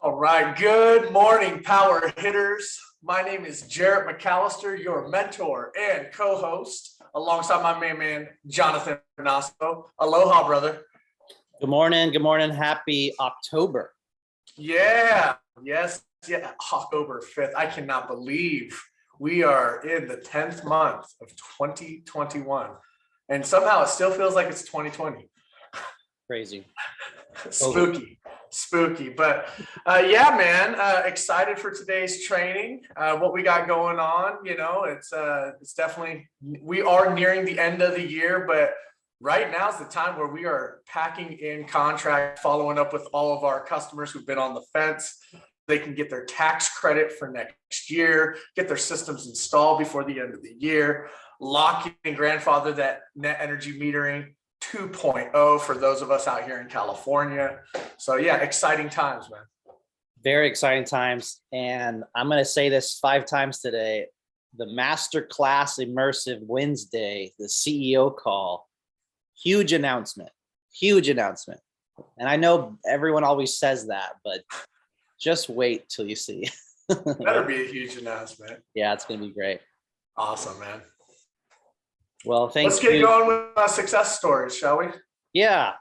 All right. Good morning, Powur Hitters. My name is Jarrett McAllister, your mentor and co-host, alongside my main man, Jonathan Brunasso. Aloha, brother. Good morning. Good morning. Happy October. Yeah. Yes. Yeah. October 5th. I cannot believe we are in the 10th month of 2021. And somehow it still feels like it's 2020. Crazy. Spooky. But yeah, man, excited for today's training. What we got going on, it's definitely, we are nearing the end of the year, but right now is the time where we are packing in contract, following up with all of our customers who've been on the fence. They can get their tax credit for next year, get their systems installed before the end of the year, lock in and grandfather that net energy metering 2.0 for those of us out here in California. So yeah, exciting times, man. Very exciting times. And I'm going to say this 5 times today. The Masterclass Immersive Wednesday, the CEO call, huge announcement. And I know everyone always says that, but just wait till you see. Better be a huge announcement. Yeah, it's going to be great. Awesome, man. Well, thanks. Let's get going with success stories, shall we? Yeah.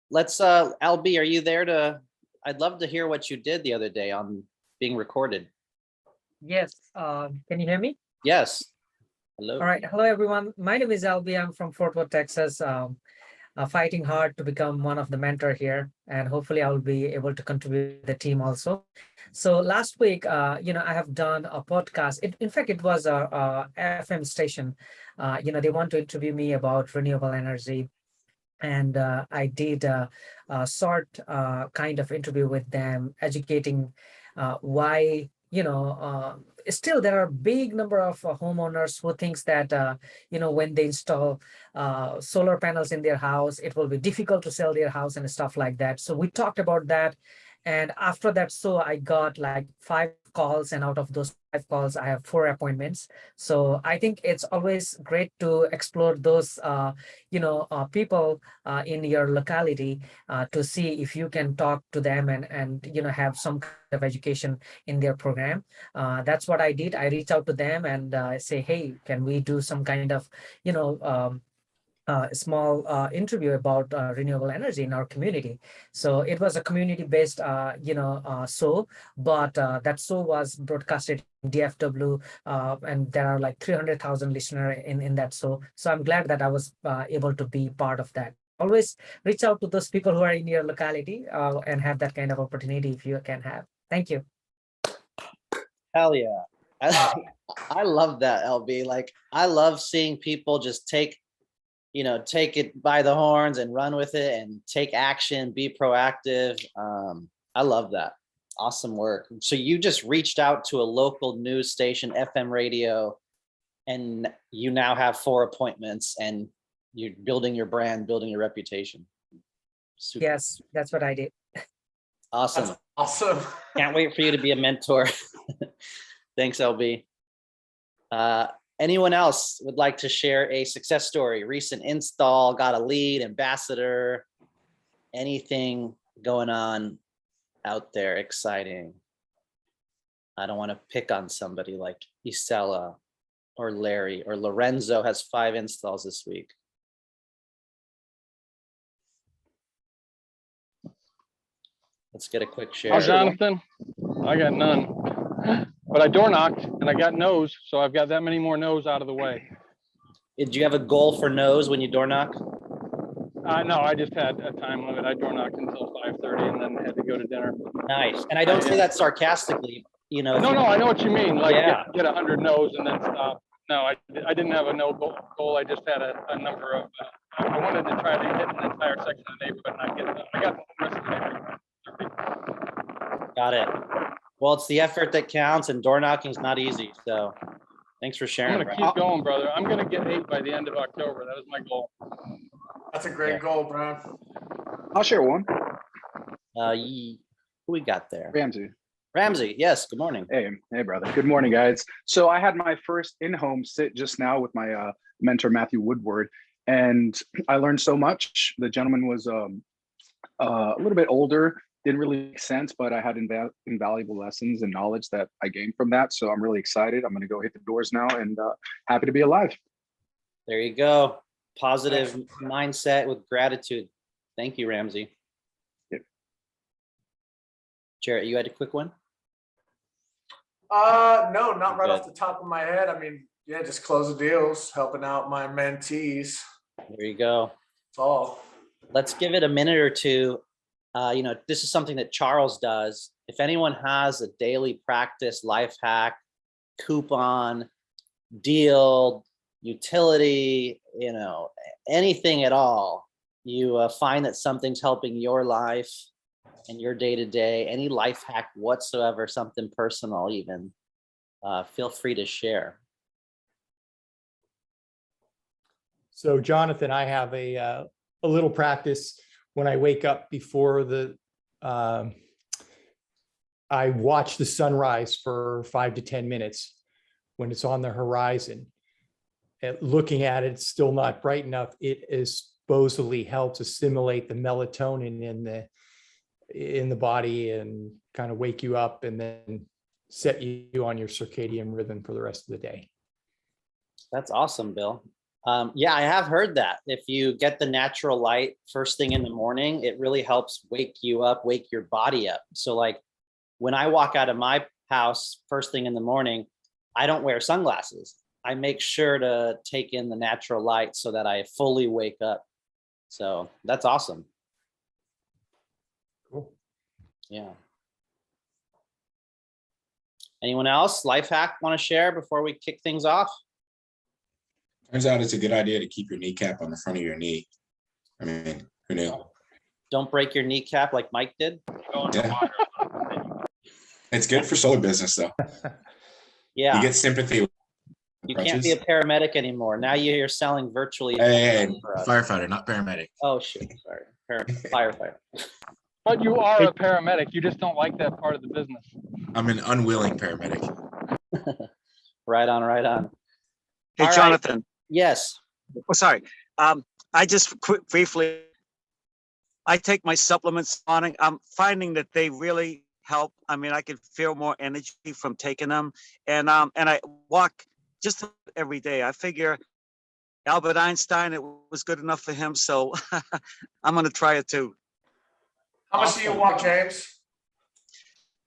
Let's, LB, are you there I'd love to hear what you did the other day on being recorded. Yes. Can you hear me? Yes. Hello. All right. Hello, everyone. My name is LB. I'm from Fort Worth, Texas. Fighting hard to become one of the mentor here, and hopefully I will be able to contribute to the team also. So last week, I have done a podcast. In fact, it was a FM station. They want to interview me about renewable energy. And I did a short kind of interview with them, educating why, still there are big number of homeowners who thinks that, when they install solar panels in their house, it will be difficult to sell their house and stuff like that. So we talked about that. And after that, so I got like 5 calls, and out of those 5 calls, I have 4 appointments. So I think it's always great to explore those, people in your locality to see if you can talk to them and have some kind of education in their program. That's what I did. I reached out to them and say, hey, can we do some kind of, small interview about renewable energy in our community. So it was a community-based, show, but that show was broadcasted in DFW, and there are like 300,000 listeners in that show. So I'm glad that I was able to be part of that. Always reach out to those people who are in your locality and have that kind of opportunity if you can have. Thank you. Hell yeah. I love that, LB. Like, I love seeing people just take it by the horns and run with it and take action, be proactive. I love that. Awesome work. So you just reached out to a local news station, FM radio, and you now have 4 appointments and you're building your brand, building your reputation. Super. Yes, that's what I did. Awesome. That's awesome. Can't wait for you to be a mentor. Thanks, LB. Anyone else would like to share a success story, recent install, got a lead, ambassador, anything going on out there exciting? I don't want to pick on somebody like Isela or Larry or Lorenzo has 5 installs this week. Let's get a quick share. Jonathan, I got none. But I door knocked and I got no's, so I've got that many more no's out of the way. Did you have a goal for no's when you door knock? No, I just had a time limit. I door knocked until 5:30 and then had to go to dinner. Nice. And I don't say that sarcastically, No, I know what you mean. Like, yeah. get 100 no's and then stop. No, I didn't have a no goal. I just had a number of, I wanted to try to hit an entire section of the neighborhood and not get that. I got the rest of the neighborhood. Got it. Well, it's the effort that counts, and door knocking is not easy. So thanks for sharing. I'm going to keep going, brother. I'm going to get 8 by the end of October. That is my goal. That's a great goal, bro. I'll share one. Who we got there? Ramsey. Yes. Good morning. Hey, brother. Good morning, guys. So I had my first in-home sit just now with my mentor, Matthew Woodward, and I learned so much. The gentleman was a little bit older, didn't really make sense, but I had invaluable lessons and knowledge that I gained from that. So I'm really excited. I'm going to go hit the doors now and happy to be alive. There you go. Positive mindset with gratitude. Thank you, Ramsey. Yep. Jarrett, you had a quick one? No, not right Good. off the top of my head. I mean, yeah, just closing deals, helping out my mentees. There you go. That's all. Let's give it a minute or two. This is something that Charles does. If anyone has a daily practice, life hack, coupon, deal, utility, anything at all, you find that something's helping your life and your day-to-day, any life hack whatsoever, something personal even, feel free to share. So Jonathan, I have a little practice when I wake up before I watch the sunrise for 5 to 10 minutes when it's on the horizon. And looking at it, it's still not bright enough. It supposedly helps assimilate the melatonin in the body and kind of wake you up and then set you on your circadian rhythm for the rest of the day. That's awesome, Bill. Yeah, I have heard that. If you get the natural light first thing in the morning, it really helps wake you up, wake your body up. So like when I walk out of my house first thing in the morning, I don't wear sunglasses. I make sure to take in the natural light so that I fully wake up. So that's awesome. Cool. Yeah. Anyone else? Life hack want to share before we kick things off? Turns out it's a good idea to keep your kneecap on the front of your knee. I mean, who knew? Don't break your kneecap like Mike did. Yeah. It's good for solar business though. Yeah. You get sympathy. You can't be a paramedic anymore. Now you're selling virtually. Hey, firefighter, not paramedic. Oh shit, sorry. Firefighter. But you are a paramedic. You just don't like that part of the business. I'm an unwilling paramedic. Right on, right on. Hey, All Jonathan. right. Yes. Oh, sorry. I just briefly, I take my supplements on. I'm finding that they really help. I mean, I can feel more energy from taking them, and I walk just every day. I figure Albert Einstein, it was good enough for him, so I'm going to try it too. How much do you walk, James?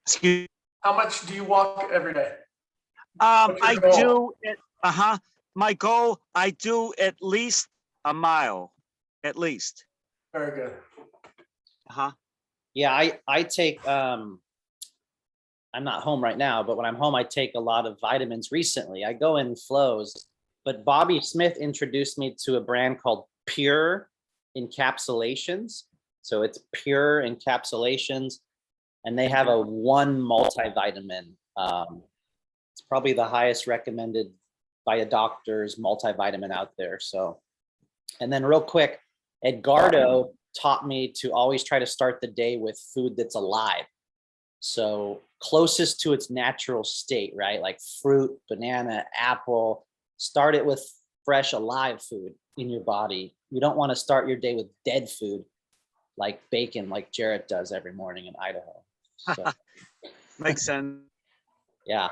Excuse me. How much do you walk every day? I do it. My goal, I do at least a mile, at least. Very good. Yeah, I take I'm not home right now, but when I'm home, I take a lot of vitamins recently. I go in flows, but Bobby Smith introduced me to a brand called Pure Encapsulations. So it's Pure Encapsulations, and they have a 1 multivitamin. It's probably the highest recommended by a doctor's multivitamin out there. So, and then real quick, Edgardo taught me to always try to start the day with food that's alive. So closest to its natural state, right? Like fruit, banana, apple. Start it with fresh, alive food in your body. You don't want to start your day with dead food like bacon, like Jarrett does every morning in Idaho. So, Makes sense. yeah.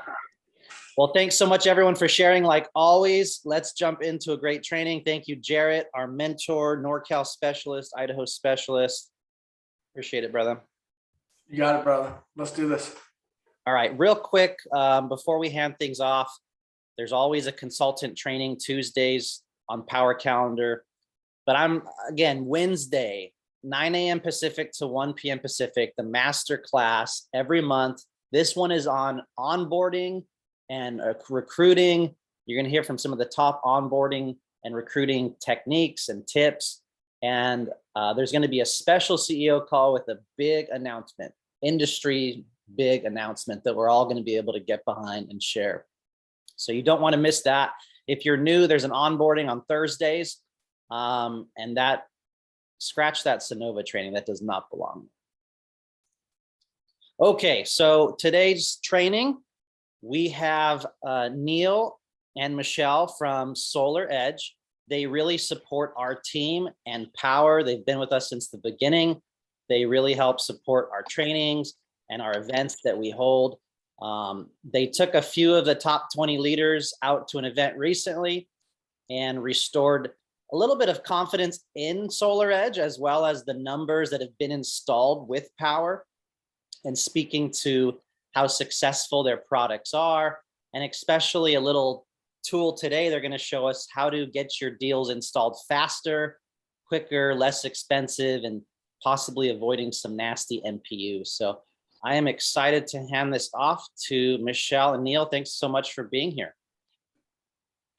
Well, thanks so much, everyone, for sharing. Like always, let's jump into a great training. Thank you, Jarrett, our mentor, NorCal specialist, Idaho specialist. Appreciate it, brother. You got it, brother. Let's do this. All right, real quick, before we hand things off, there's always a consultant training Tuesdays on Powur Calendar. But again, Wednesday, 9 a.m. Pacific to 1 p.m. Pacific, the master class every month. This one is on onboarding and recruiting. You're going to hear from some of the top onboarding and recruiting techniques and tips. And there's going to be a special CEO call with a big announcement, industry big announcement that we're all going to be able to get behind and share. So you don't want to miss that. If you're new, there's an onboarding on Thursdays. And that, scratch that Sonova training, that does not belong. Okay, so today's training, we have Neil and Michelle from SolarEdge. They really support our team and Powur. They've been with us since the beginning. They really help support our trainings and our events that we hold. They took a few of the top 20 leaders out to an event recently and restored a little bit of confidence in SolarEdge, as well as the numbers that have been installed with Powur, and speaking to how successful their products are, and especially a little tool today. They're going to show us how to get your deals installed faster, quicker, less expensive, and possibly avoiding some nasty NPUs. So I am excited to hand this off to Michelle and Neil. Thanks so much for being here.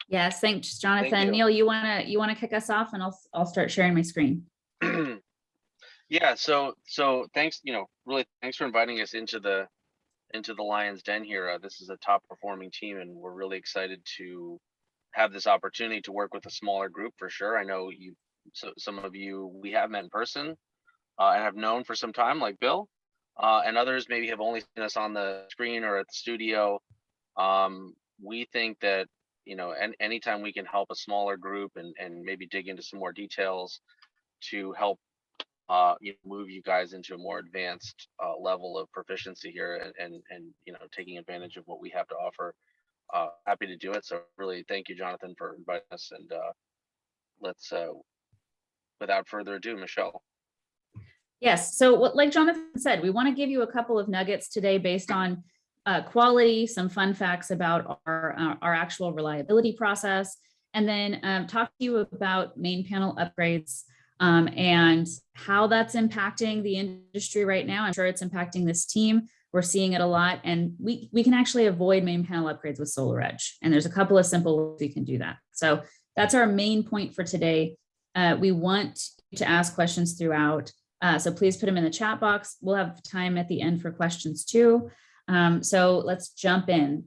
Yes, thanks, Jonathan. you. Neil, you wanna kick us off, and I'll start sharing my screen. Yeah, so thanks, really thanks for inviting us into the Lion's Den here. This is a top performing team, and we're really excited to have this opportunity to work with a smaller group for sure. I know some of you we have met in person and have known for some time, like Bill, and others maybe have only seen us on the screen or at the studio. We think that anytime we can help a smaller group and maybe dig into some more details to help move you guys into a more advanced level of proficiency here and taking advantage of what we have to offer. Happy to do it. So really thank you, Jonathan, for inviting us, and let's without further ado, Michelle. Yes, so like Jonathan said, we want to give you a couple of nuggets today based on quality, some fun facts about our actual reliability process, and then talk to you about main panel upgrades and how that's impacting the industry right now. I'm sure it's impacting this team. We're seeing it a lot, and we can actually avoid main panel upgrades with SolarEdge. And there's a couple of simple ways we can do that. So that's our main point for today. We want to ask questions throughout. So please put them in the chat box. We'll have time at the end for questions too. So let's jump in.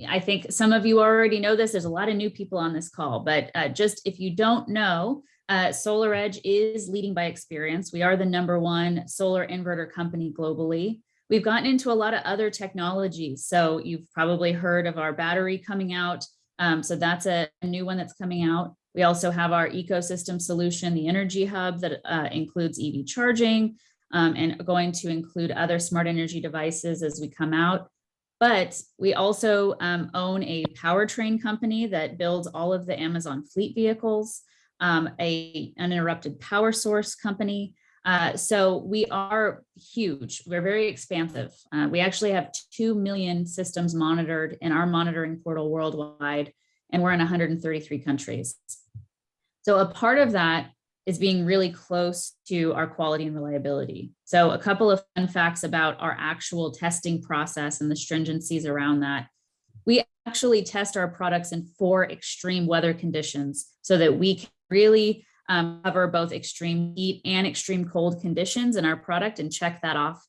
I think some of you already know this. There's a lot of new people on this call, but just if you don't know, SolarEdge is leading by experience. We are the #1 solar inverter company globally. We've gotten into a lot of other technologies. So you've probably heard of our battery coming out. So that's a new one that's coming out. We also have our ecosystem solution, the Energy Hub, that includes EV charging and going to include other smart energy devices as we come out. But we also own a powertrain company that builds all of the Amazon fleet vehicles, an uninterrupted power source company. So we are huge. We're very expansive. We actually have 2 million systems monitored in our monitoring portal worldwide, and we're in 133 countries. So a part of that is being really close to our quality and reliability. So a couple of fun facts about our actual testing process and the stringencies around that. We actually test our products in 4 extreme weather conditions so that we can really cover both extreme heat and extreme cold conditions in our product and check that off,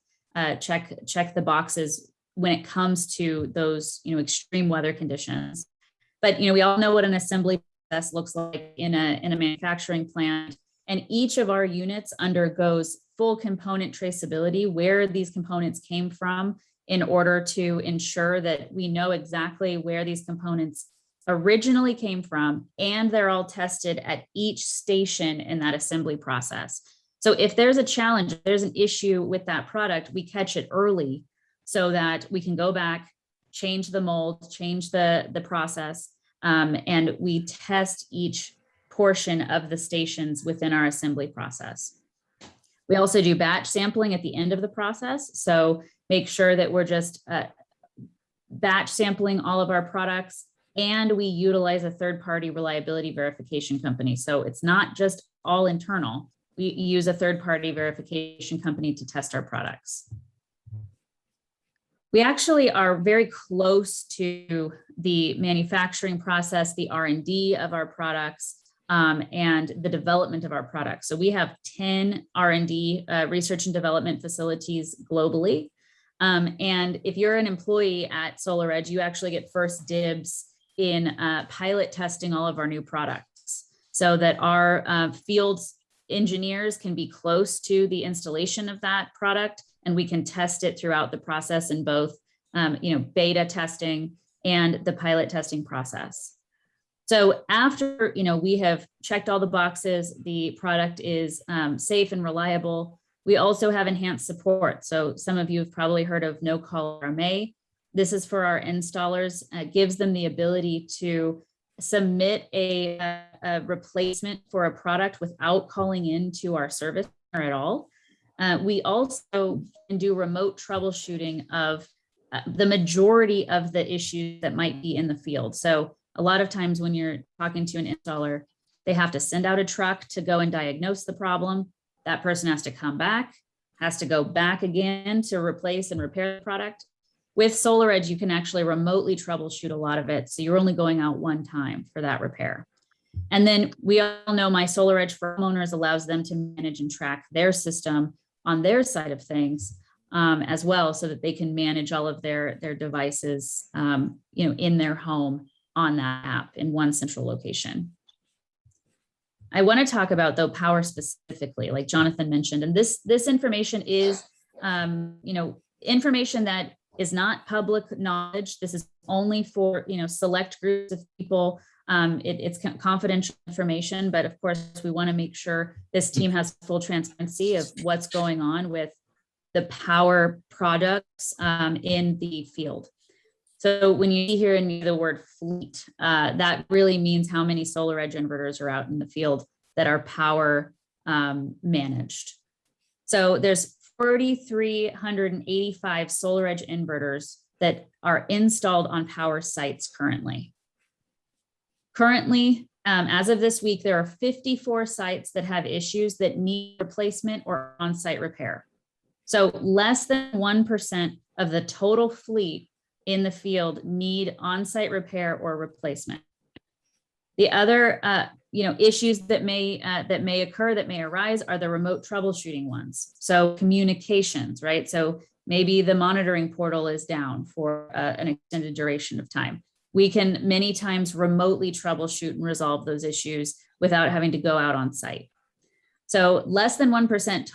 check the boxes when it comes to those extreme weather conditions. But we all know what an assembly process looks like in a manufacturing plant, and each of our units undergoes full component traceability, where these components came from, in order to ensure that we know exactly where these components originally came from, and they're all tested at each station in that assembly process. So if there's a challenge, if there's an issue with that product, we catch it early so that we can go back, change the mold, change the process, and we test each portion of the stations within our assembly process. We also do batch sampling at the end of the process. So make sure that we're just batch sampling all of our products, and we utilize a third-party reliability verification company. So it's not just all internal. We use a third-party verification company to test our products. We actually are very close to the manufacturing process, the R&D of our products, and the development of our products. So we have 10 R&D, research and development facilities globally. And if you're an employee at SolarEdge, you actually get first dibs in pilot testing all of our new products, so that our field engineers can be close to the installation of that product, and we can test it throughout the process in both beta testing and the pilot testing process. So after we have checked all the boxes, the product is safe and reliable, We also have enhanced support. So some of you have probably heard of No Call RMA. This is for our installers. It gives them the ability to submit a replacement for a product without calling into our service center at all. We also can do remote troubleshooting of the majority of the issues that might be in the field. So a lot of times when you're talking to an installer, they have to send out a truck to go and diagnose the problem. That person has to come back, has to go back again to replace and repair the product. With SolarEdge, you can actually remotely troubleshoot a lot of it. So you're only going out one time for that repair. And then we all know My SolarEdge for homeowners allows them to manage and track their system on their side of things as well, so that they can manage all of their devices, in their home on that app in one central location. I want to talk about, though, Powur specifically, like Jonathan mentioned, and this information is, information that is not public knowledge. This is only for, select groups of people. It's confidential information, but of course, we want to make sure this team has full transparency of what's going on with the Powur products in the field. So when you hear in the word fleet, that really means how many SolarEdge inverters are out in the field that are Powur managed. So there's 4,385 SolarEdge inverters that are installed on Powur sites currently. Currently, as of this week, there are 54 sites that have issues that need replacement or on-site repair. So less than 1% of the total fleet in the field need on-site repair or replacement. The other, issues that may occur, that may arise, are the remote troubleshooting ones. So communications, right? So maybe the monitoring portal is down for an extended duration of time. We can many times remotely troubleshoot and resolve those issues without having to go out on site. So less than 1%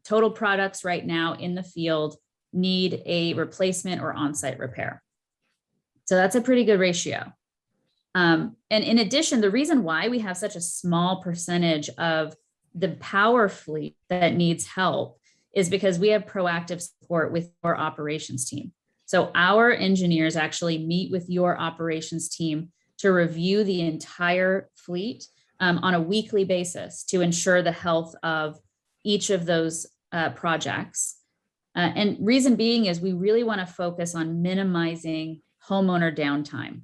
total products right now in the field need a replacement or on-site repair. So that's a pretty good ratio. And in addition, the reason why we have such a small percentage of the Powur fleet that needs help is because we have proactive support with our operations team. So our engineers actually meet with your operations team to review the entire fleet on a weekly basis to ensure the health of each of those projects. And reason being is we really want to focus on minimizing homeowner downtime.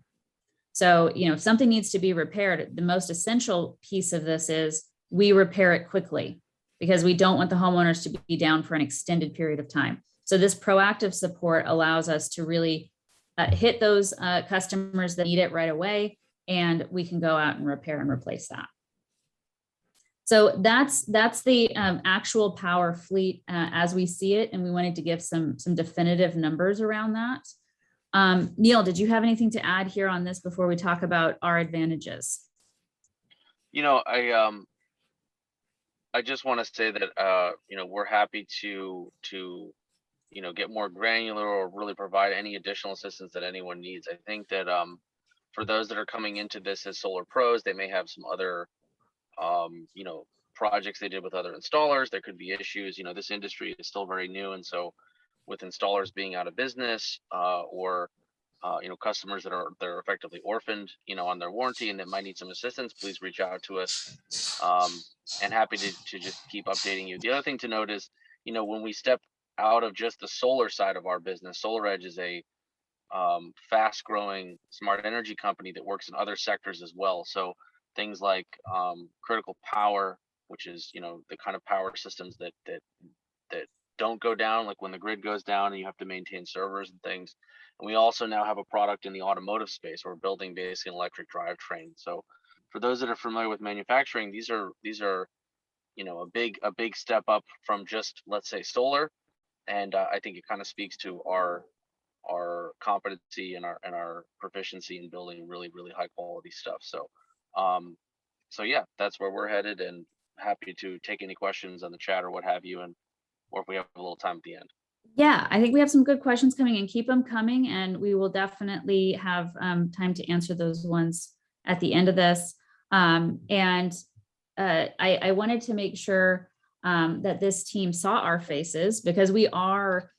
So, if something needs to be repaired, the most essential piece of this is we repair it quickly, because we don't want the homeowners to be down for an extended period of time. So this proactive support allows us to really hit those customers that need it right away, and we can go out and repair and replace that. So that's the actual Powur fleet as we see it, and we wanted to give some definitive numbers around that. Neil, did you have anything to add here on this before we talk about our advantages? I just want to say that we're happy to get more granular or really provide any additional assistance that anyone needs. I think that for those that are coming into this as solar pros, they may have some other projects they did with other installers. There could be issues. This industry is still very new, and so with installers being out of business or customers that are effectively orphaned on their warranty and that might need some assistance, please reach out to us, and happy to just keep updating you. The other thing to note is when we step out of just the solar side of our business, SolarEdge is a fast growing smart energy company that works in other sectors as well. So things like critical power, which is the kind of power systems that don't go down, like when the grid goes down and you have to maintain servers and things. And we also now have a product in the automotive space. We're building basically an electric drivetrain. So for those that are familiar with manufacturing, these are a big step up from just, let's say, solar. And I think it kind of speaks to our competency and our proficiency in building really, really high quality stuff. So yeah, that's where we're headed, and happy to take any questions on the chat or what have you, or if we have a little time at the end. Yeah, I think we have some good questions coming in. Keep them coming, and we will definitely have time to answer those ones at the end of this. I wanted to make sure that this team saw our faces, because we are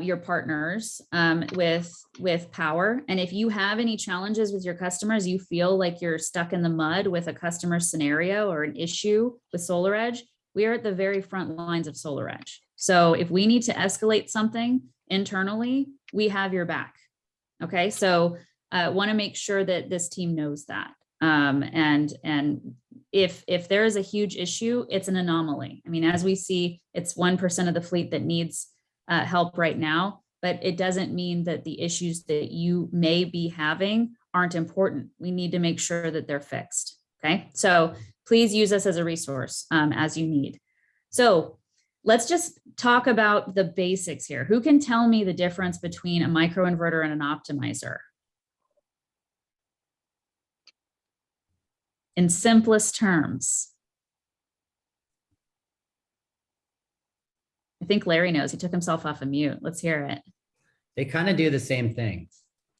your partners with Powur. And if you have any challenges with your customers, you feel like you're stuck in the mud with a customer scenario or an issue with SolarEdge, we are at the very front lines of SolarEdge. So if we need to escalate something internally, we have your back. Okay, so want to make sure that this team knows that. And if there is a huge issue, it's an anomaly. I mean, as we see, it's 1% of the fleet that needs help right now, but it doesn't mean that the issues that you may be having aren't important. We need to make sure that they're fixed. Okay, so please use us as a resource as you need. So let's just talk about the basics here. Who can tell me the difference between a microinverter and an optimizer? In simplest terms. I think Larry knows. He took himself off of mute. Let's hear it. They kind of do the same thing,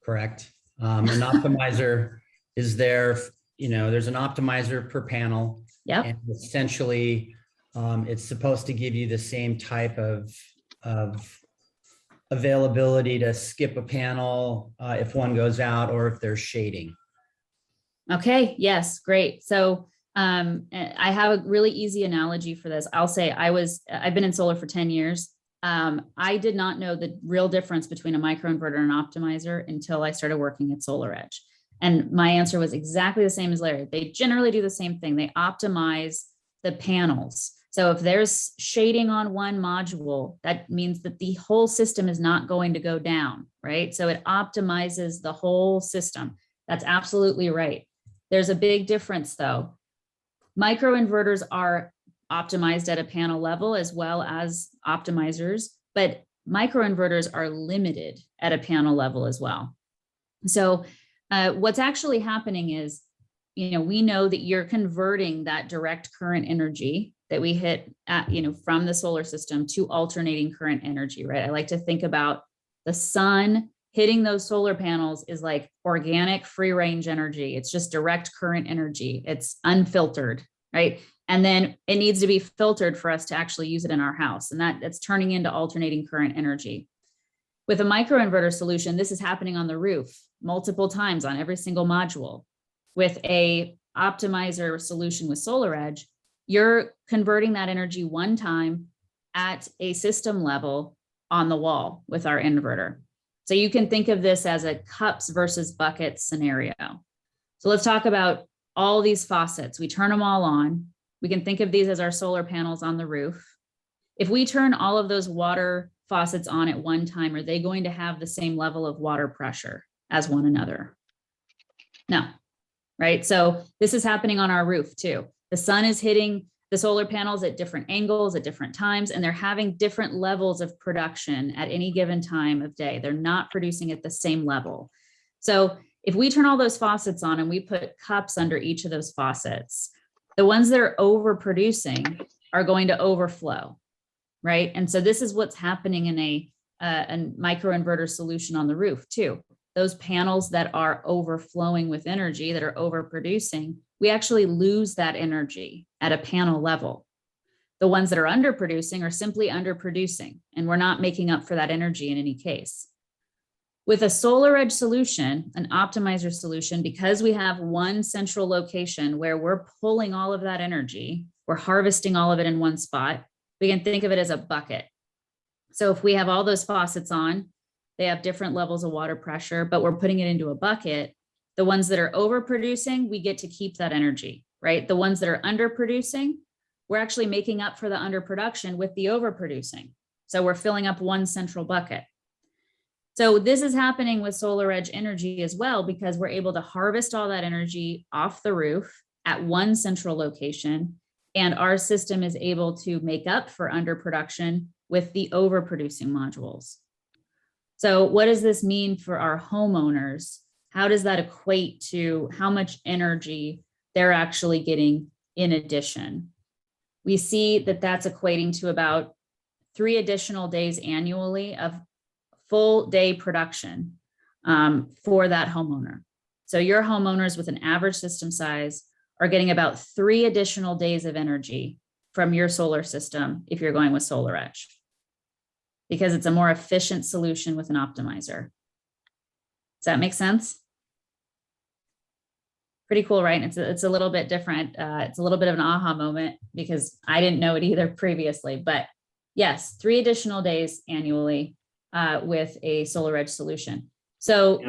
correct? An optimizer is there, there's an optimizer per panel. Yep. And essentially, it's supposed to give you the same type of availability to skip a panel if one goes out or if there's shading. Okay, yes, great. So I have a really easy analogy for this. I'll say I've been in solar for 10 years. I did not know the real difference between a microinverter and an optimizer until I started working at SolarEdge. And my answer was exactly the same as Larry. They generally do the same thing. They optimize the panels. So if there's shading on one module, that means that the whole system is not going to go down, right? So it optimizes the whole system. That's absolutely right. There's a big difference though. Microinverters are optimized at a panel level as well as optimizers, but microinverters are limited at a panel level as well. So what's actually happening is, we know that you're converting that direct current energy that we hit at, from the solar system to alternating current energy, right? I like to think about the sun hitting those solar panels is like organic free range energy. It's just direct current energy. It's unfiltered, right? And then it needs to be filtered for us to actually use it in our house. And that's turning into alternating current energy. With a microinverter solution, this is happening on the roof multiple times on every single module. With a optimizer solution with SolarEdge, you're converting that energy one time at a system level on the wall with our inverter. So you can think of this as a cups versus buckets scenario. So let's talk about all these faucets. We turn them all on. We can think of these as our solar panels on the roof. If we turn all of those water faucets on at one time, are they going to have the same level of water pressure as one another? No, right? So this is happening on our roof too. The sun is hitting the solar panels at different angles at different times, and they're having different levels of production at any given time of day. They're not producing at the same level. So if we turn all those faucets on and we put cups under each of those faucets, the ones that are overproducing are going to overflow, right? And so this is what's happening in a microinverter solution on the roof too. Those panels that are overflowing with energy, that are overproducing, we actually lose that energy at a panel level. The ones that are underproducing are simply underproducing, and we're not making up for that energy in any case. With a SolarEdge solution, an optimizer solution, because we have one central location where we're pulling all of that energy, we're harvesting all of it in one spot, we can think of it as a bucket. So if we have all those faucets on, they have different levels of water pressure, but we're putting it into a bucket. The ones that are overproducing, we get to keep that energy, right? The ones that are underproducing, we're actually making up for the underproduction with the overproducing. So we're filling up one central bucket. So this is happening with SolarEdge energy as well, because we're able to harvest all that energy off the roof at one central location, and our system is able to make up for underproduction with the overproducing modules. So what does this mean for our homeowners? How does that equate to how much energy they're actually getting in addition? We see that that's equating to about 3 additional days annually of full day production for that homeowner. So your homeowners with an average system size are getting about 3 additional days of energy from your solar system if you're going with SolarEdge, because it's a more efficient solution with an optimizer. Does that make sense? Pretty cool, right? It's a little bit different. It's a little bit of an aha moment because I didn't know it either previously, but yes, 3 additional days annually with a SolarEdge solution. So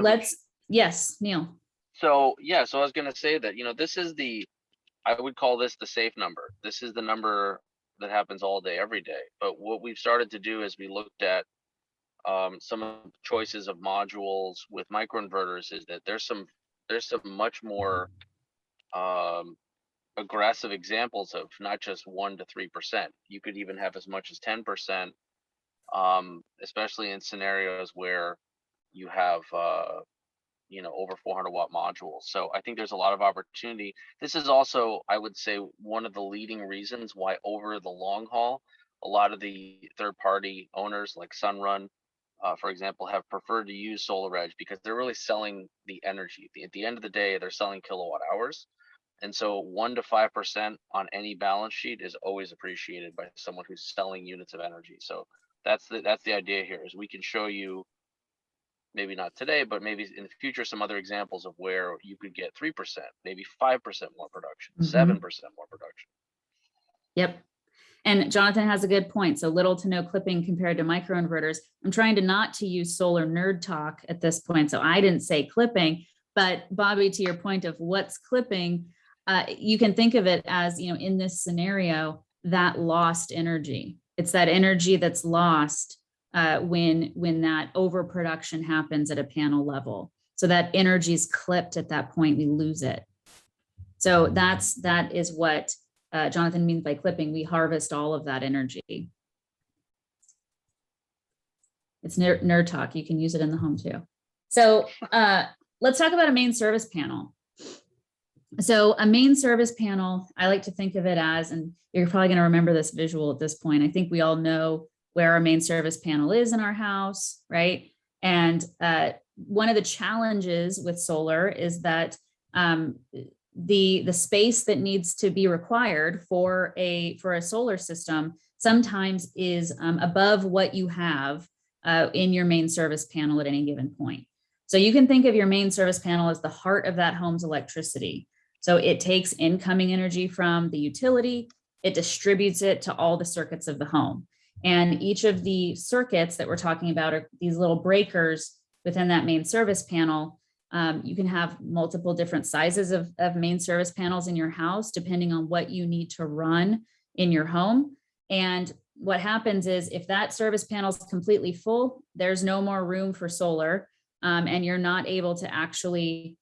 yes, Neil. So yeah, so I was going to say that, this is I would call this the safe number. This is the number that happens all day, every day. But what we've started to do is we looked at some of the choices of modules with microinverters is that there's some much more aggressive examples of not just 1 to 3%. You could even have as much as 10%, especially in scenarios where you have over 400 watt modules. So I think there's a lot of opportunity. This is also, I would say, one of the leading reasons why over the long haul, a lot of the third-party owners like Sunrun, for example, have preferred to use SolarEdge because they're really selling the energy. At the end of the day, they're selling kilowatt hours. And so 1 to 5% on any balance sheet is always appreciated by someone who's selling units of energy. So that's the idea here, is we can show you, maybe not today, but maybe in the future, some other examples of where you could get 3%, maybe 5% more production, 7% more production. Yep. And Jonathan has a good point. So little to no clipping compared to microinverters. I'm trying to not to use solar nerd talk at this point. So I didn't say clipping, but Bobby, to your point of what's clipping, you can think of it as, in this scenario, that lost energy. It's that energy that's lost when that overproduction happens at a panel level. So that energy is clipped at that point, we lose it. So that is what Jonathan means by clipping. We harvest all of that energy. It's nerd talk. You can use it in the home too. So let's talk about a main service panel. So a main service panel, I like to think of it as, and you're probably going to remember this visual at this point. I think we all know where our main service panel is in our house, right? And one of the challenges with solar is that the space that needs to be required for a solar system sometimes is above what you have in your main service panel at any given point. So you can think of your main service panel as the heart of that home's electricity. So it takes incoming energy from the utility, it distributes it to all the circuits of the home. And each of the circuits that we're talking about are these little breakers within that main service panel. You can have multiple different sizes of main service panels in your house, depending on what you need to run in your home. And what happens is if that service panel is completely full, there's no more room for solar, and you're not able to actually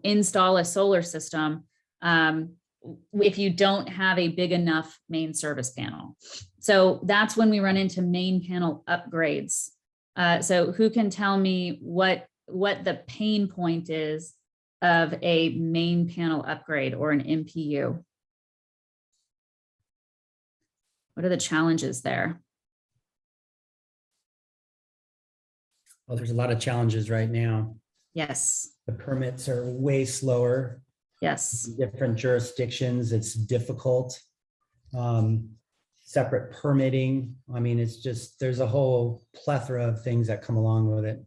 install a solar system if you don't have a big enough main service panel. So that's when we run into main panel upgrades. So who can tell me what the pain point is of a main panel upgrade or an MPU? What are the challenges there? Well, there's a lot of challenges right now. Yes. The permits are way slower. Yes. Different jurisdictions, it's difficult. Separate permitting. I mean, it's just, there's a whole plethora of things that come along with it.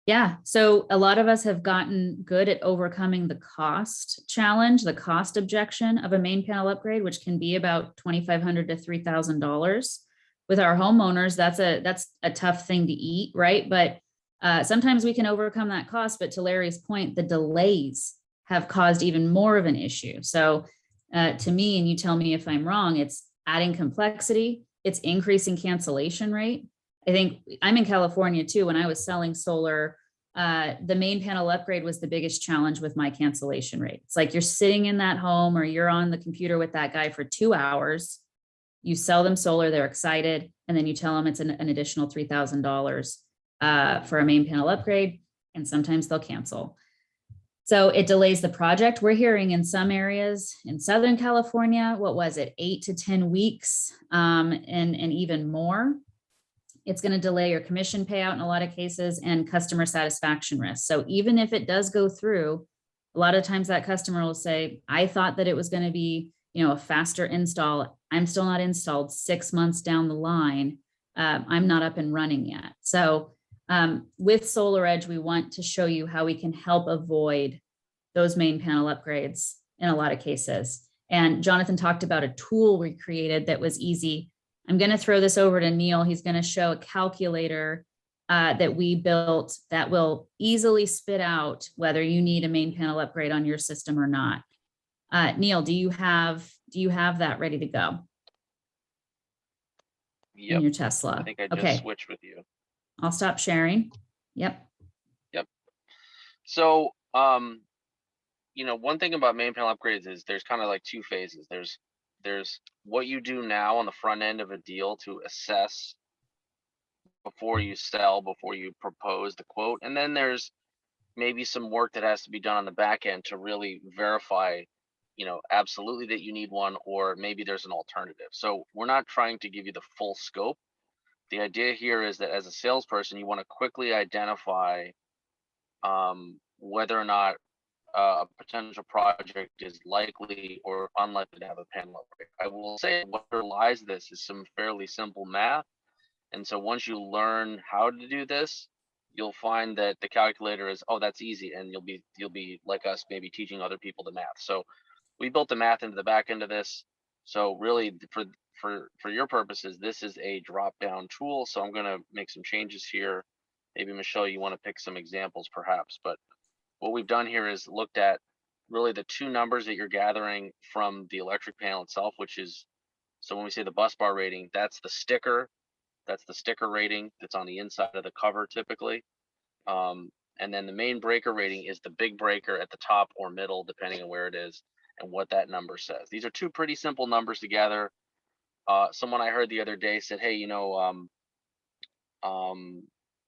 Yeah. So a lot of us have gotten good at overcoming the cost challenge, the cost objection of a main panel upgrade, which can be about $2,500 to $3,000. With our homeowners, that's a tough thing to eat, right? But sometimes we can overcome that cost, but to Larry's point, the delays have caused even more of an issue. So to me, and you tell me if I'm wrong, it's adding complexity, it's increasing cancellation rate. I think I'm in California too. When I was selling solar, the main panel upgrade was the biggest challenge with my cancellation rate. It's like you're sitting in that home or you're on the computer with that guy for 2 hours. You sell them solar, they're excited, and then you tell them it's an additional $3,000 for a main panel upgrade, and sometimes they'll cancel. So it delays the project. We're hearing in some areas in Southern California, what was it, 8 to 10 weeks, and even more. It's going to delay your commission payout in a lot of cases and customer satisfaction risk. So even if it does go through, a lot of times that customer will say, I thought that it was going to be a faster install. I'm still not installed 6 months down the line. I'm not up and running yet. So with SolarEdge, we want to show you how we can help avoid those main panel upgrades in a lot of cases. And Jonathan talked about a tool we created that was easy. I'm going to throw this over to Neil. He's going to show a calculator that we built that will easily spit out whether you need a main panel upgrade on your system or not. Neil, do you have that ready to go? Yep. In your Tesla? I think I just okay. switched with you. I'll stop sharing. Yep. So, one thing about main panel upgrades is there's kind of like two phases. There's what you do now on the front end of a deal to assess before you sell, before you propose the quote. And then there's maybe some work that has to be done on the back end to really verify, absolutely that you need one, or maybe there's an alternative. So we're not trying to give you the full scope. The idea here is that as a salesperson, you want to quickly identify whether or not a potential project is likely or unlikely to have a panel upgrade. I will say what underlies this is some fairly simple math. And so once you learn how to do this, you'll find that the calculator is, oh, that's easy. And you'll be like us, maybe teaching other people the math. So we built the math into the back end of this. So really for your purposes, this is a drop down tool. So I'm going to make some changes here. Maybe Michelle, you want to pick some examples perhaps, but what we've done here is looked at really the two numbers that you're gathering from the electric panel itself, which is, so when we say the bus bar rating, that's the sticker rating that's on the inside of the cover typically. And then the main breaker rating is the big breaker at the top or middle, depending on where it is and what that number says. These are two pretty simple numbers to gather. Someone I heard the other day said, hey,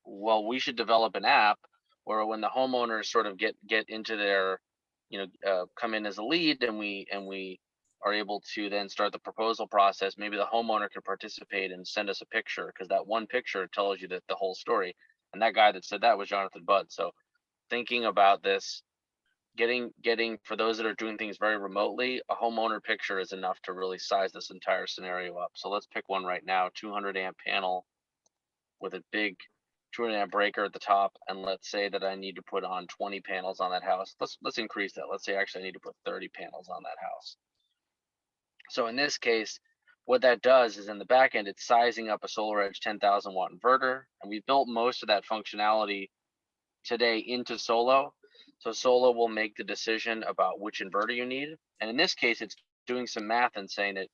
well, we should develop an app where when the homeowners sort of get into their, come in as a lead and we are able to then start the proposal process, maybe the homeowner can participate and send us a picture, because that one picture tells you the whole story. And that guy that said that was Jonathan Budd. So thinking about this, getting for those that are doing things very remotely, a homeowner picture is enough to really size this entire scenario up. So let's pick one right now, 200 amp panel with a big 200 amp breaker at the top, and let's say that I need to put on 20 panels on that house. Let's increase that. Let's say actually I need to put 30 panels on that house. So in this case, what that does is in the back end, it's sizing up a SolarEdge 10,000 watt inverter, and we've built most of that functionality today into Solo. So Solo will make the decision about which inverter you need, and in this case, it's doing some math and saying that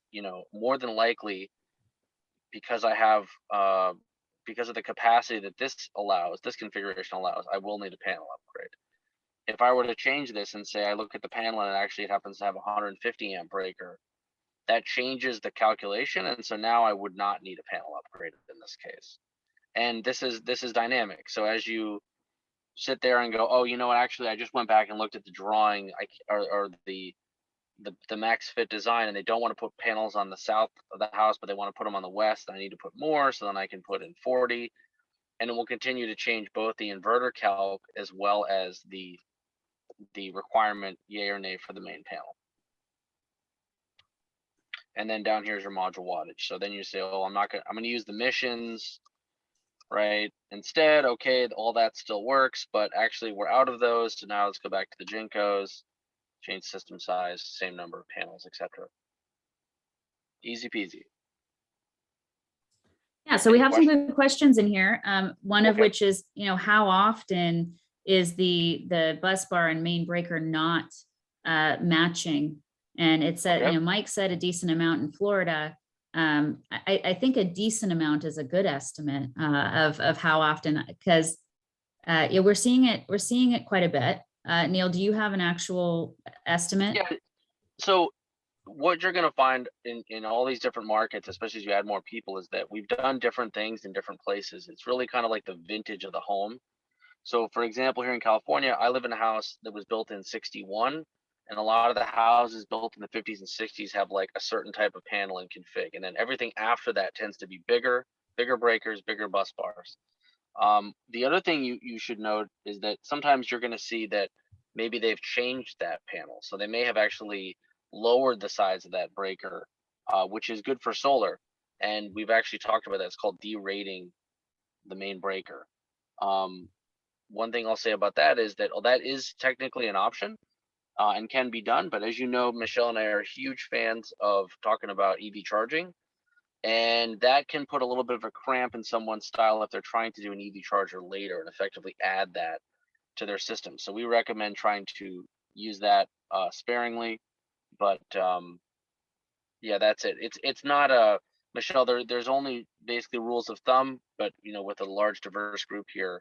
more than likely, because I have because of the capacity that this configuration allows, I will need a panel upgrade. If I were to change this and say I look at the panel and actually it happens to have a 150 amp breaker, that changes the calculation, and so now I would not need a panel upgrade in this case. And this is dynamic. So as you sit there and go, oh, actually I just went back and looked at the drawing or the max fit design, and they don't want to put panels on the south of the house, but they want to put them on the west. I need to put more, so then I can put in 40, and it will continue to change both the inverter calc as well as the requirement, yay or nay, for the main panel. And then down here is your module wattage. So then you say, oh, I'm going to use the missions, right? Instead, okay, all that still works, but actually we're out of those. So now let's go back to the Jinkos. Change system size, same number of panels, etc. Easy peasy. Yeah, so we have some good questions in here. One of which is, how often is the bus bar and main breaker not matching? And it said, Mike said a decent amount in Florida. I think a decent amount is a good estimate of how often, because we're seeing it quite a bit. Neil, do you have an actual estimate? Yeah. So what you're going to find in all these different markets, especially as you add more people, is that we've done different things in different places. It's really kind of like the vintage of the home. So for example, here in California, I live in a house that was built in '61, and a lot of the houses built in the 50s and 60s have like a certain type of panel and config. And then everything after that tends to be bigger breakers, bigger bus bars. The other thing you should note is that sometimes you're going to see that maybe they've changed that panel. So they may have actually lowered the size of that breaker, which is good for solar. And we've actually talked about that. It's called derating the main breaker. One thing I'll say about that is that that is technically an option and can be done. But as you know, Michelle and I are huge fans of talking about EV charging. And that can put a little bit of a cramp in someone's style if they're trying to do an EV charger later and effectively add that to their system. So we recommend trying to use that sparingly. But yeah, that's it. It's not a, Michelle, there's only basically rules of thumb, but with a large diverse group here,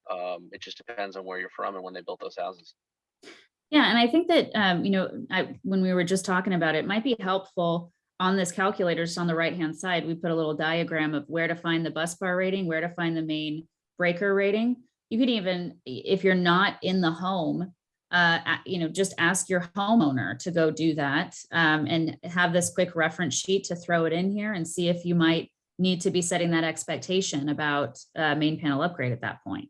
it just depends on where you're from and when they built those houses. Yeah, and I think that when we were just talking about it, might be helpful on this calculator, just on the right-hand side, we put a little diagram of where to find the bus bar rating, where to find the main breaker rating. You could even, if you're not in the home, just ask your homeowner to go do that and have this quick reference sheet to throw it in here and see if you might need to be setting that expectation about main panel upgrade at that point.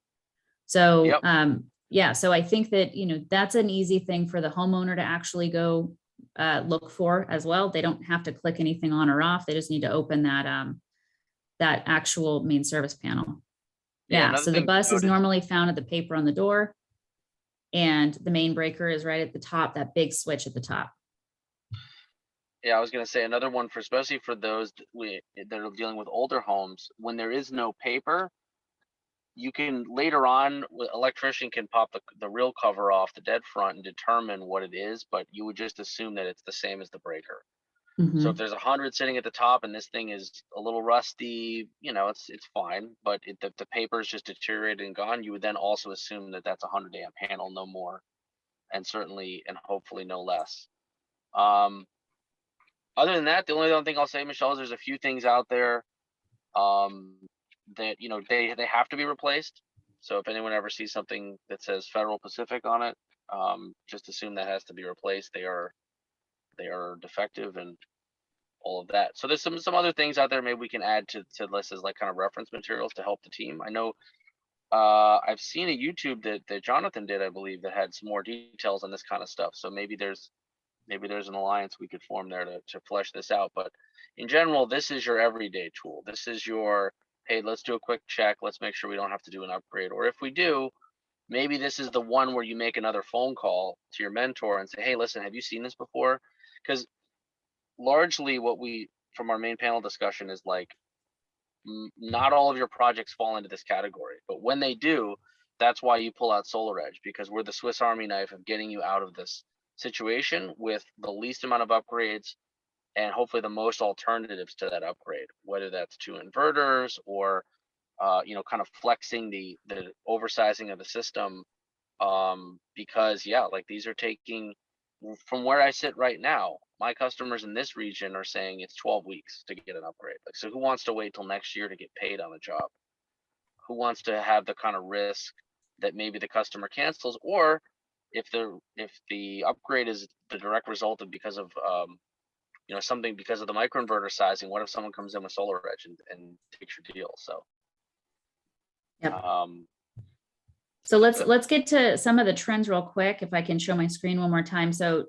So, Yep. Yeah, so I think that, that's an easy thing for the homeowner to actually go look for as well. They don't have to click anything on or off. They just need to open that that actual main service panel. Yeah, another so the thing to bus is note is- normally found at the paper on the door, and the main breaker is right at the top, that big switch at the top. Yeah, I was going to say another one for, especially for those that are dealing with older homes, when there is no paper, you can later on, electrician can pop the real cover off the dead front and determine what it is, but you would just assume that it's the same as the breaker. Mhm. So if there's 100 sitting at the top and this thing is a little rusty, it's fine, but the paper is just deteriorated and gone, you would then also assume that that's a 100 amp panel, no more, and certainly and hopefully no less. Other than that, the only other thing I'll say, Michelle, is there's a few things out there that they have to be replaced. So if anyone ever sees something that says Federal Pacific on it, just assume that has to be replaced. They are defective and all of that. So there's some other things out there maybe we can add to lists as like kind of reference materials to help the team. I know I've seen a YouTube that Jonathan did, I believe, that had some more details on this kind of stuff. So maybe there's an alliance we could form there to flesh this out. But in general, this is your everyday tool. This is your, hey, let's do a quick check. Let's make sure we don't have to do an upgrade. Or if we do, maybe this is the one where you make another phone call to your mentor and say, hey, listen, have you seen this before? Because largely what we, from our main panel discussion, is like, not all of your projects fall into this category. But when they do, that's why you pull out SolarEdge, because we're the Swiss Army knife of getting you out of this situation with the least amount of upgrades and hopefully the most alternatives to that upgrade, whether that's to inverters or kind of flexing the oversizing of the system, because like these are taking, from where I sit right now, my customers in this region are saying it's 12 weeks to get an upgrade. Like, so who wants to wait till next year to get paid on a job? Who wants to have the kind of risk that maybe the customer cancels, or if the upgrade is the direct result of because of something because of the microinverter sizing, what if someone comes in with SolarEdge and takes your deal? So Yep. So let's get to some of the trends real quick, if I can show my screen one more time. So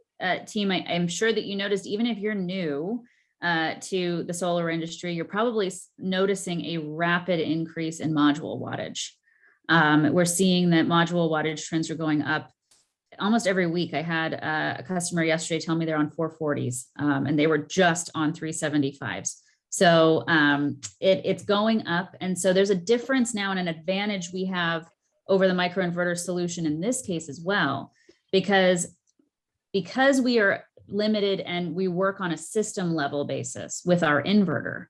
team, I'm sure that you noticed, even if you're new to the solar industry, you're probably noticing a rapid increase in module wattage. We're seeing that module wattage trends are going up almost every week. I had a customer yesterday tell me they're on 440s and they were just on 375s. So it's going up. And so there's a difference now and an advantage we have over the microinverter solution in this case as well, because we are limited and we work on a system level basis with our inverter.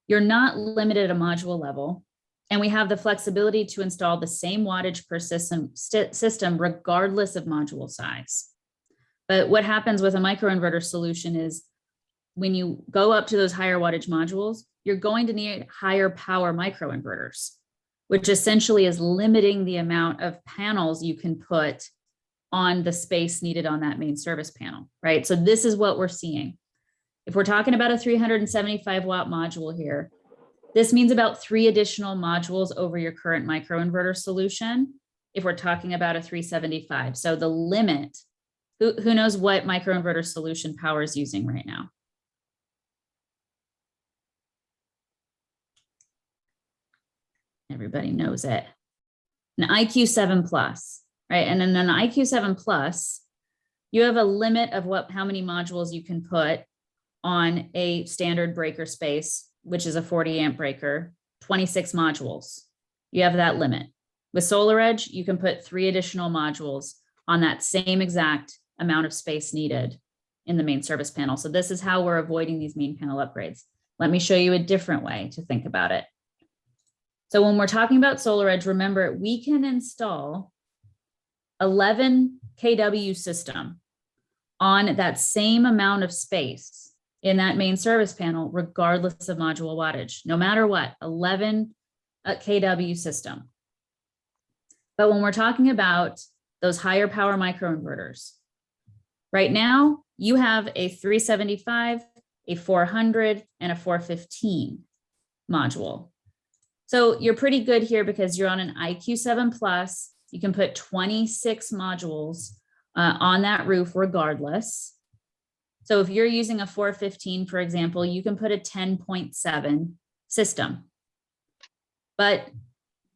You're not limited at a module level. And we have the flexibility to install the same wattage per system regardless of module size. But what happens with a microinverter solution is when you go up to those higher wattage modules, you're going to need higher power microinverters, which essentially is limiting the amount of panels you can put on the space needed on that main service panel, right? So this is what we're seeing. If we're talking about a 375 watt module here, this means about 3 additional modules over your current microinverter solution if we're talking about a 375. So the limit Who knows what microinverter solution Powur is using right now? Everybody knows it. An IQ7 Plus, right? And then an IQ7 Plus, you have a limit of how many modules you can put on a standard breaker space, which is a 40 amp breaker, 26 modules. You have that limit. With SolarEdge, you can put 3 additional modules on that same exact amount of space needed in the main service panel. So this is how we're avoiding these main panel upgrades. Let me show you a different way to think about it. So when we're talking about SolarEdge, remember, we can install 11 kW system on that same amount of space in that main service panel, regardless of module wattage, no matter what, 11 kW system. But when we're talking about those higher power microinverters, right now you have a 375, a 400, and a 415 module. So you're pretty good here because you're on an IQ7 Plus. You can put 26 modules on that roof regardless. So if you're using a 415, for example, you can put a 10.7 system. But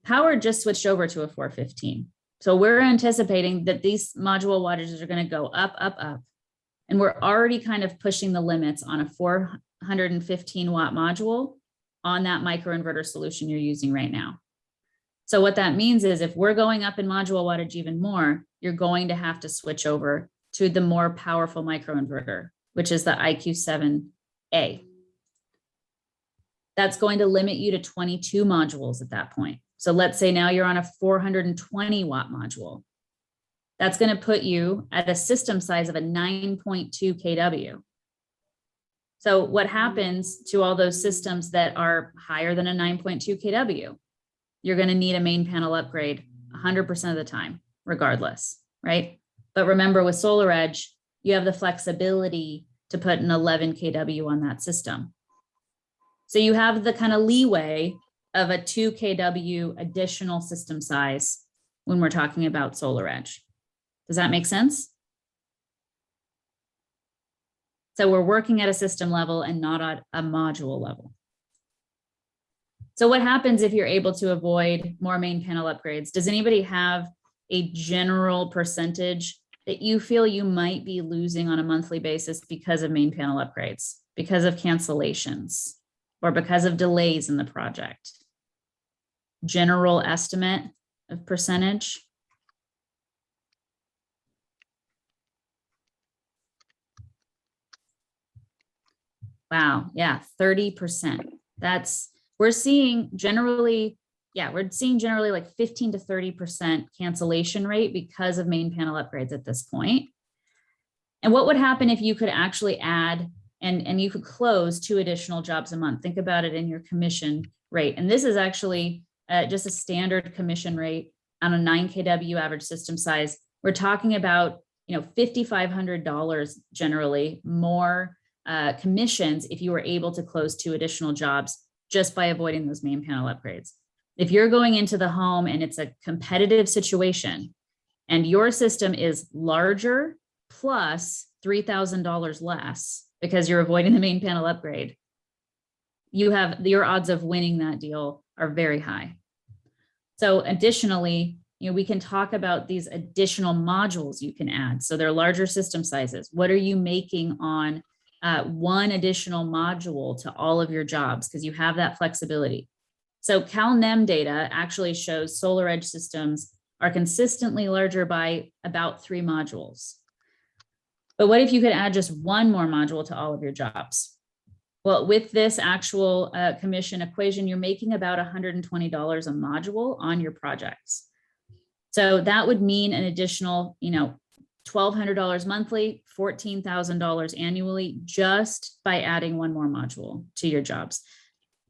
Powur just switched over to a 415. So we're anticipating that these module wattages are going to go up, up, up. And we're already kind of pushing the limits on a 415 watt module on that microinverter solution you're using right now. So what that means is if we're going up in module wattage even more, you're going to have to switch over to the more powerful microinverter, which is the IQ7A. That's going to limit you to 22 modules at that point. So let's say now you're on a 420 watt module. That's going to put you at a system size of a 9.2 kW. So what happens to all those systems that are higher than a 9.2 kW? You're going to need a main panel upgrade 100% of the time, regardless, right? But remember, with SolarEdge, you have the flexibility to put an 11 kW on that system. So you have the kind of leeway of a 2 kW additional system size when we're talking about SolarEdge. Does that make sense? So we're working at a system level and not at a module level. So what happens if you're able to avoid more main panel upgrades? Does anybody have a general percentage that you feel you might be losing on a monthly basis because of main panel upgrades, because of cancellations, or because of delays in the project? General estimate of percentage? Wow, yeah, 30%. We're seeing generally like 15 to 30% cancellation rate because of main panel upgrades at this point. And what would happen if you could actually add and you could close 2 additional jobs a month? Think about it in your commission rate. And this is actually just a standard commission rate on a 9 kW average system size. We're talking about, $5,500 generally more commissions if you were able to close 2 additional jobs just by avoiding those main panel upgrades. If you're going into the home and it's a competitive situation and your system is larger plus $3,000 less because you're avoiding the main panel upgrade, your odds of winning that deal are very high. So additionally, we can talk about these additional modules you can add. So they're larger system sizes. What are you making on one additional module to all of your jobs? Because you have that flexibility. So CalNEM data actually shows SolarEdge systems are consistently larger by about 3 modules. But what if you could add just 1 more module to all of your jobs? Well, with this actual commission equation, you're making about $120 a module on your projects. So that would mean an additional, $1,200 monthly, $14,000 annually, just by adding 1 more module to your jobs.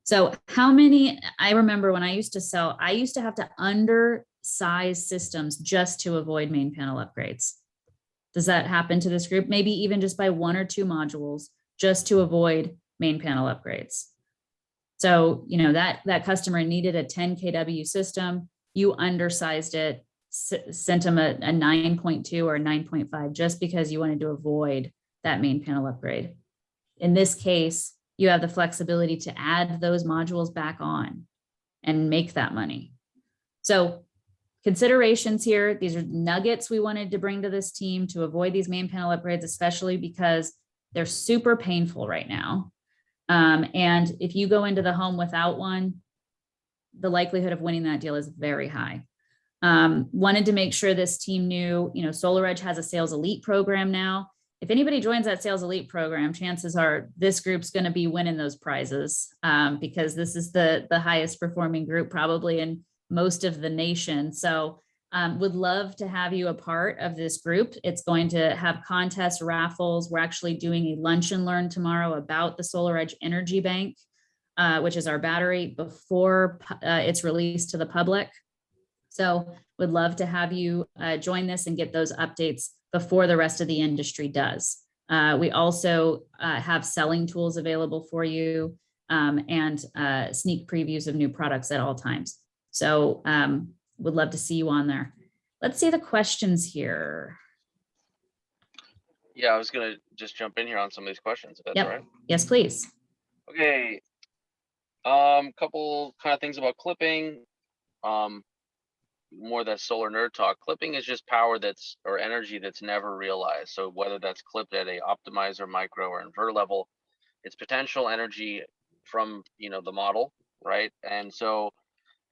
So I remember when I used to sell, I used to have to undersize systems just to avoid main panel upgrades. Does that happen to this group? Maybe even just by 1 or 2 modules, just to avoid main panel upgrades. So, that customer needed a 10 kW system, you undersized it sent them a 9.2 or 9.5 just because you wanted to avoid that main panel upgrade. In this case, you have the flexibility to add those modules back on and make that money. So considerations here, these are nuggets we wanted to bring to this team to avoid these main panel upgrades, especially because they're super painful right now. And if you go into the home without one, the likelihood of winning that deal is very high. Wanted to make sure this team knew, SolarEdge has a Sales Elite program now. If anybody joins that Sales Elite program, chances are this group's going to be winning those prizes, because this is the highest performing group probably in most of the nation. So would love to have you a part of this group. It's going to have contests, raffles. We're actually doing a lunch and learn tomorrow about the SolarEdge Energy Bank, which is our battery, before it's released to the public. So would love to have you join this and get those updates before the rest of the industry does. We also have selling tools available for you, and sneak previews of new products at all times. So would love to see you on there. Let's see the questions here. Yeah, I was gonna just jump in here on some of these questions, if that's Yep. all right. Yes, please. Okay. Couple kind of things about clipping. More that solar nerd talk. Clipping is just power or energy that's never realized. So whether that's clipped at a optimizer, micro, or inverter level, it's potential energy from the model, right? And so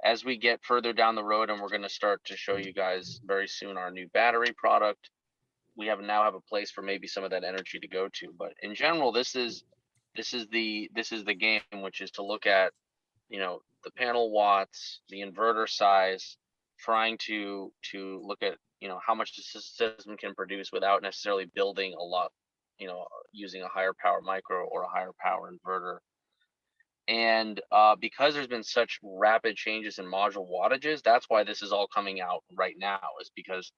as we get further down the road, and we're going to start to show you guys very soon our new battery product, we now have a place for maybe some of that energy to go to. But in general, this is the game, which is to look at the panel watts, the inverter size, trying to look at how much the system can produce without necessarily building a lot, using a higher power micro or a higher power inverter. And because there's been such rapid changes in module wattages, that's why this is all coming out right now, is because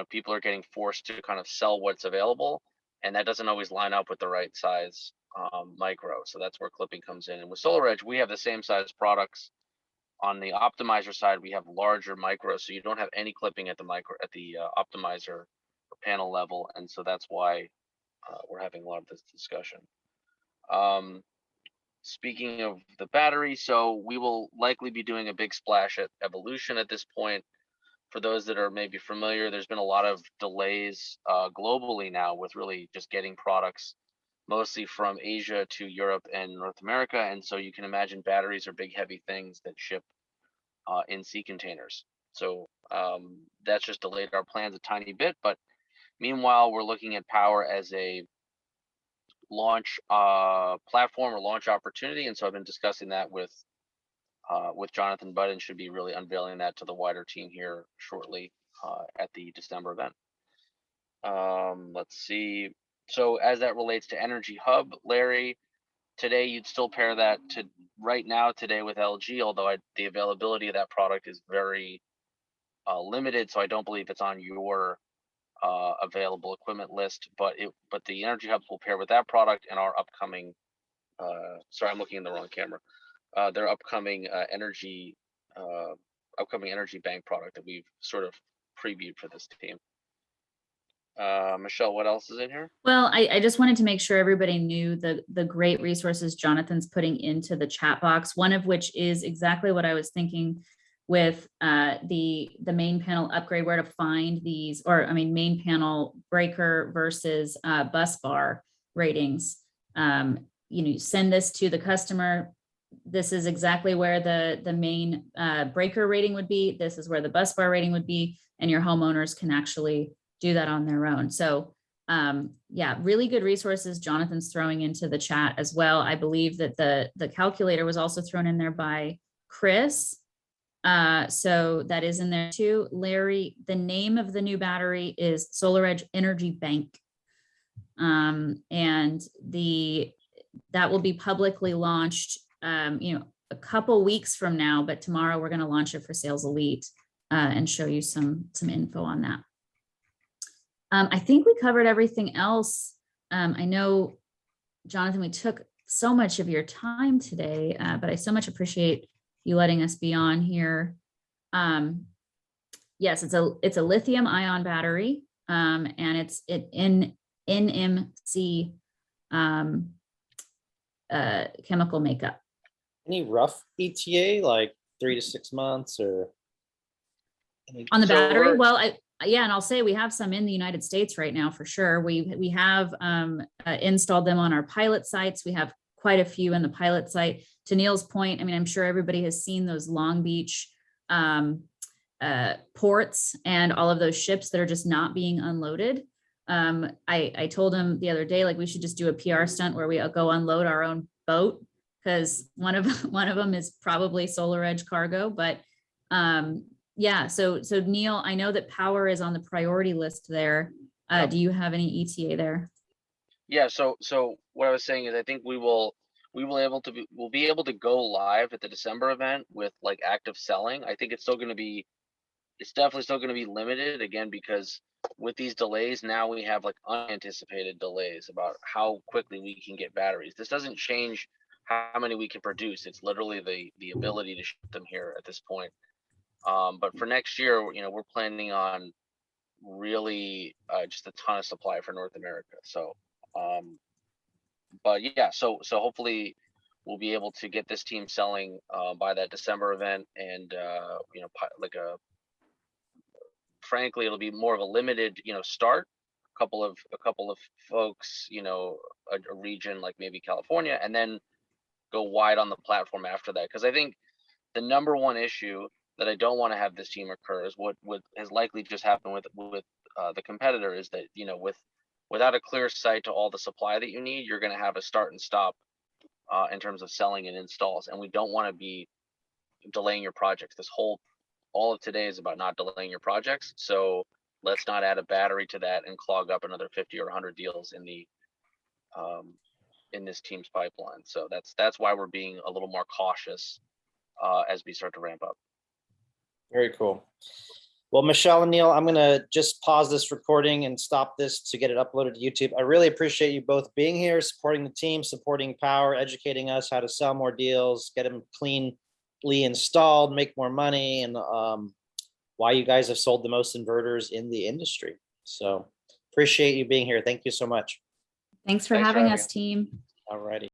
people are getting forced to kind of sell what's available, and that doesn't always line up with the right size micro. So that's where clipping comes in. And with SolarEdge, we have the same size products. On the optimizer side, we have larger micros, so you don't have any clipping at the optimizer or panel level, and so that's why we're having a lot of this discussion. Speaking of the battery, so we will likely be doing a big splash at Evolution at this point. For those that are maybe familiar, there's been a lot of delays globally now with really just getting products, mostly from Asia to Europe and North America. And so you can imagine batteries are big, heavy things that ship in sea containers. So that's just delayed our plans a tiny bit. But meanwhile, we're looking at Powur as a launch platform or launch opportunity. And so I've been discussing that with Jonathan Budd, and should be really unveiling that to the wider team here shortly at the December event. Let's see. So as that relates to Energy Hub, Larry, today you'd still pair that to right now today with LG, although the availability of that product is very limited, so I don't believe it's on your available equipment list. But the Energy Hubs will pair with that product and our upcoming. Sorry, I'm looking in the wrong camera. Their upcoming energy bank product that we've sort of previewed for this team. Michelle, what else is in here? Well, I just wanted to make sure everybody knew the great resources Jonathan's putting into the chat box, one of which is exactly what I was thinking with the main panel upgrade, where to find these, or main panel breaker versus bus bar ratings. Send this to the customer. This is exactly where the main breaker rating would be. This is where the bus bar rating would be, and your homeowners can actually do that on their own. So yeah, really good resources Jonathan's throwing into the chat as well. I believe that the calculator was also thrown in there by Chris. So that is in there too. Larry, the name of the new battery is SolarEdge Energy Bank. And that will be publicly launched a couple weeks from now, but tomorrow we're going to launch it for Sales Elite and show you some info on that. I think we covered everything else. I know, Jonathan, we took so much of your time today, but I so much appreciate you letting us be on here. Yes, it's a lithium ion battery, and it's in NMC chemical makeup. Any rough ETA, like 3 to 6 months or? On the So battery, we're- well, yeah, and I'll say we have some in the United States right now for sure. We have installed them on our pilot sites. We have quite a few in the pilot site. To Neil's point, I mean, I'm sure everybody has seen those Long Beach ports and all of those ships that are just not being unloaded. I told him the other day, like, we should just do a PR stunt where we go unload our own boat, because one of them is probably SolarEdge cargo. But yeah, so Neil, I know that Powur is on the priority list there. Do you have any ETA there? Yeah, so what I was saying is I think we'll be able to go live at the December event with like active selling. I think it's definitely still going to be limited again, because with these delays now we have like unanticipated delays about how quickly we can get batteries. This doesn't change how many we can produce. It's literally the ability to ship them here at this point. But for next year, you know, we're planning on really just a ton of supply for North America. So but yeah, so hopefully we'll be able to get this team selling by that December event, and you know, frankly, it'll be more of a limited, you know, start. A couple of folks, you know, a region like maybe California, and then go wide on the platform after that. Because I think the number one issue that I don't want to have this team occur is what has likely just happened with the competitor, is that, you know, without a clear sight to all the supply that you need, you're going to have a start and stop in terms of selling and installs, and we don't want to be delaying your projects. All of today is about not delaying your projects. So let's not add a battery to that and clog up another 50 or 100 deals in this team's pipeline. So that's why we're being a little more cautious as we start to ramp up. Very cool. Well, Michelle and Neil, I'm going to just pause this recording and stop this to get it uploaded to YouTube. I really appreciate you both being here, supporting the team, supporting Powur, educating us how to sell more deals, get them cleanly installed, make more money, and why you guys have sold the most inverters in the industry. So appreciate you being here. Thank you so much. Thanks for Thanks for having having us, us. team. All righty.